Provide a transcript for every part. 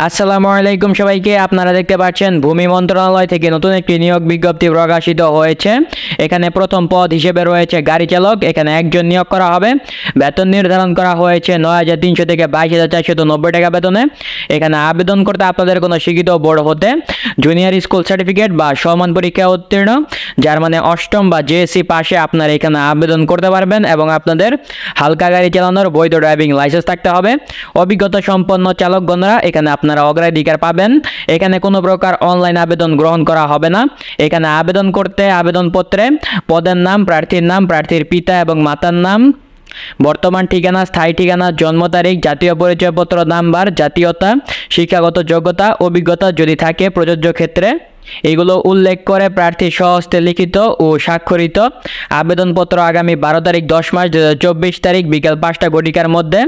আসসালামু আলাইকুম সবাইকে। আপনারা দেখতে পাচ্ছেন ভূমি মন্ত্রণালয় থেকে নতুন একটি নিয়োগ বিজ্ঞপ্তি প্রকাশিত হয়েছে। এখানে প্রথম পদ হিসেবে রয়েছে গাড়ি চালক। এখানে একজন নিয়োগ করা হবে। বেতন নির্ধারণ করা হয়েছে ৯,৩০০ থেকে ২২,৪৯০ টাকা বেতনে। এখানে আবেদন করতে আপনাদের কোনো শিক্ষিত বোর্ড হতে জুনিয়র স্কুল সার্টিফিকেট বা সমান পরীক্ষা উত্তীর্ণ, যার মানে অষ্টম বা জেএসসি পাশে আপনারা এখানে আবেদন করতে পারবেন এবং আপনাদের হালকা গাড়ি চালানোর বৈধ ড্রাইভিং লাইসেন্স থাকতে হবে। অভিজ্ঞতা সম্পন্ন চালকগণরা এখানে আপনারা অগ্রাধিকার পাবেন। এখানে কোনো প্রকার অনলাইন আবেদন গ্রহণ করা হবে না। এখানে আবেদন করতে আবেদনপত্রে পদের নাম, প্রার্থীর নাম, প্রার্থীর পিতা এবং মাতার নাম, বর্তমান ঠিকানা, স্থায়ী ঠিকানা, জন্ম তারিখ, জাতীয় পরিচয়পত্র নাম্বার, জাতীয়তা, শিক্ষাগত যোগ্যতা, অভিজ্ঞতা যদি থাকে প্রযোজ্য ক্ষেত্রে এগুলো উল্লেখ করে প্রার্থী স্বহস্তে লিখিত ও স্বাক্ষরিত আবেদনপত্র আগামী 12 তারিখ 10 মাস 2024 তারিখ বিকাল 5টা ঘটিকার মধ্যে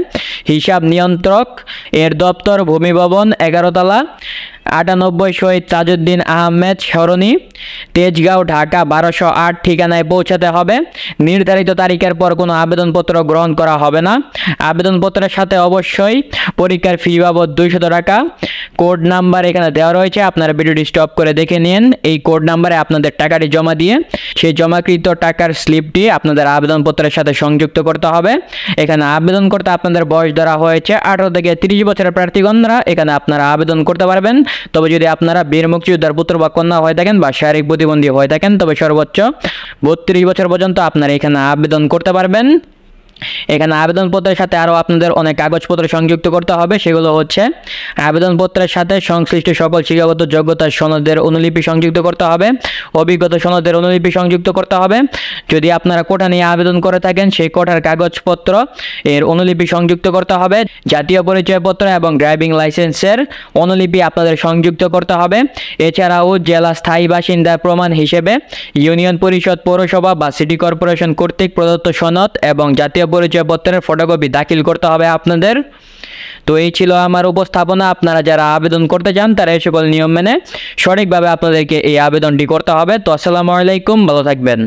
হিসাব নিয়ন্ত্রক এর দপ্তর, ভূমি ভবন, 11 তলা, 98 শহীদ তাজউদ্দিন আহমেদ সরণি, তেজগাঁও, ঢাকা 1208 ঠিকানায় পৌঁছাতে হবে। নির্ধারিত তারিখের পর কোনো আবেদনপত্র গ্রহণ করা হবে না। আবেদনপত্রের সাথে অবশ্যই পরীক্ষার ফি বাবদ 200 টাকা কোড নাম্বার এখানে দেওয়া রয়েছে। আপনারা ভিডিওটি স্টপ করে দেখে নিন। এই কোড নাম্বারে আপনাদের টাকাটি জমা দিয়ে সেই জমাকৃত টাকার স্লিপটি আপনাদের আবেদনপত্রের সাথে সংযুক্ত করতে হবে। এখানে আবেদন করতে আপনাদের বয়স ধরা হয়েছে 18 থেকে 30 বছরের প্রার্থীগণরা এখানে আপনারা আবেদন করতে পারবেন। তবে যদি আপনারা বীর মুক্তিযোদ্ধার পুত্র বা কন্যা হয়ে থাকেন বা শারীরিক প্রতিবন্ধী হয়ে থাকেন তবে সর্বোচ্চ 32 বছর পর্যন্ত আপনারা এখানে আবেদন করতে পারবেন। এখানে আবেদনপত্রের সাথে আরও আপনাদের অনেক কাগজপত্র সংযুক্ত করতে হবে। সেগুলো হচ্ছে আবেদনপত্রের সাথে সংশ্লিষ্ট সকল শিক্ষাগত যোগ্যতার সনদের অনুলিপি সংযুক্ত করতে হবে, অভিজ্ঞতা সনদের অনুলিপি সংযুক্ত করতে হবে। যদি আপনারা কোটা নিয়ে আবেদন করে থাকেন সেই কোটার কাগজপত্র এর অনুলিপি সংযুক্ত করতে হবে। জাতীয় পরিচয়পত্র এবং ড্রাইভিং লাইসেন্সের অনুলিপি আপনাদের সংযুক্ত করতে হবে। এছাড়াও জেলা স্থায়ী বাসিন্দার প্রমাণ হিসেবে ইউনিয়ন পরিষদ, পৌরসভা বা সিটি কর্পোরেশন কর্তৃক প্রদত্ত সনদ এবং জাতীয় পরিচয়পত্রের ফটোকপি দাখিল করতে হবে আপনাদের। তো এই ছিল আমার উপস্থাপনা। আপনারা যারা আবেদন করতে চান তারা এই সকল নিয়ম মেনে সঠিকভাবে আপনাদেরকে এই আবেদনটি করতে হবে। তো আসসালামু আলাইকুম, ভালো থাকবেন।